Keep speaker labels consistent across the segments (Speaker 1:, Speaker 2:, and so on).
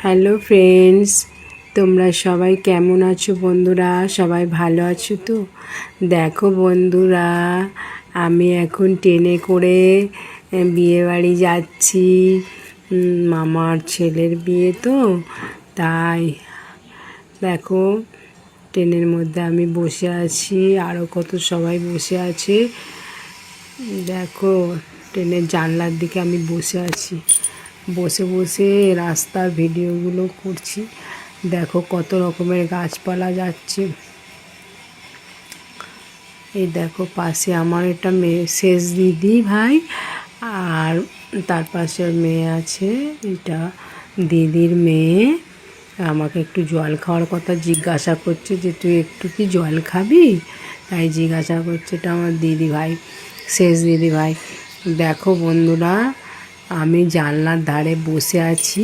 Speaker 1: Hello friends, তোমরা সবাই কেমন আছো বন্ধুরা? সবাই ভালো আছো তো? দেখো বন্ধুরা, আমি এখন ট্রেনে করে বিয়েবাড়ি যাচ্ছি। মামার ছেলের বিয়ে তো, তাই দেখো ট্রেনের মধ্যে আমি বসে আছি, আরও কত সবাই বসে আছে। দেখো ট্রেনের জানলার দিকে আমি বসে আছি, বসে বসে রাস্তার ভিডিওগুলো করছি। দেখো কত রকমের গাছপালা যাচ্ছে। এই দেখো পাশে আমার একটা মেয়ে, শেষ দিদি ভাই, আর তার পাশে মেয়ে আছে, এটা দিদির মেয়ে। আমাকে একটু জল খাওয়ার কথা জিজ্ঞাসা করছে যে তুই একটু কি জল খাবি, তাই জিজ্ঞাসা করছে। এটা আমার দিদি ভাই, শেষ দিদি ভাই। দেখো বন্ধুরা, আমি জানলার ধারে বসে আছি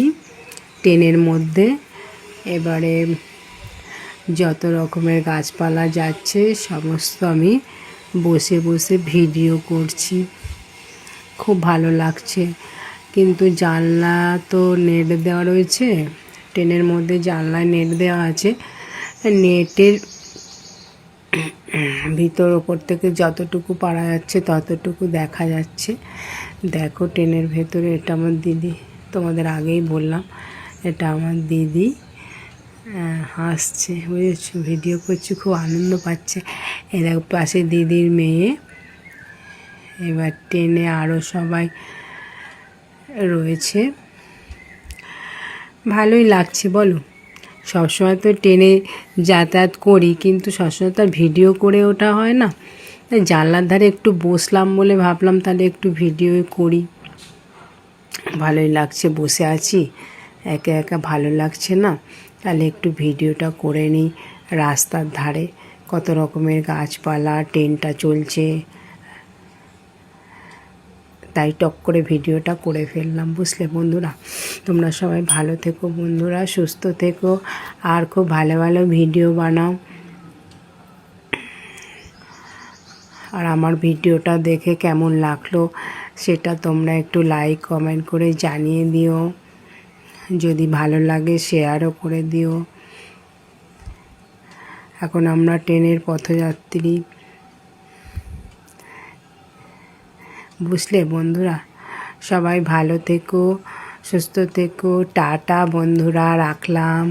Speaker 1: ট্রেনের মধ্যে। এবারে যত রকমের গাছপালা যাচ্ছে সমস্ত আমি বসে বসে ভিডিও করছি। খুব ভালো লাগছে। কিন্তু জানলা তো নেট দেওয়া রয়েছে, ট্রেনের মধ্যে জানলায় নেট দেওয়া আছে। নেটের ভিতর ওপর থেকে যতটুকু পারা যাচ্ছে ততটুকু দেখা যাচ্ছে। দেখো ট্রেনের ভেতরে, এটা আমার দিদি, তোমাদের আগেই বললাম এটা আমার দিদি। হাসছে, বুঝেছো, ভিডিও করছি, খুব আনন্দ পাচ্ছে। এর পাশে দিদির মেয়ে। এবার ট্রেনে আরও সবাই রয়েছে, ভালোই লাগছে বলো। সবসময় তো ট্রেনে যাতায়াত করি, কিন্তু সবসময় তো আর ভিডিও করে ওঠা হয় না। জানলার ধারে একটু বসলাম বলে ভাবলাম তাহলে একটু ভিডিও করি। ভালোই লাগছে, বসে আছি একা একা, ভালো লাগছে না, তাহলে একটু ভিডিওটা করে নিই। রাস্তার ধারে কত রকমের গাছপালা, ট্রেনটা চলছে, তাই টক করে ভিডিওটা করে ফেললাম, বুঝলে বন্ধুরা। তোমরা সবাই ভালো থেকো বন্ধুরা, সুস্থ থেকো, আর খুব ভালো ভালো ভিডিও বানাও। আর আমার ভিডিওটা দেখে কেমন লাগলো সেটা তোমরা একটু লাইক কমেন্ট করে জানিয়ে দিও। যদি ভালো লাগে শেয়ারও করে দিও। এখন আমরা ট্রেনের পথযাত্রী, বুঝলে বন্ধুরা। সবাই ভালো থেকো, সুস্থ থেকো, টাটা বন্ধুরা, রাখলাম।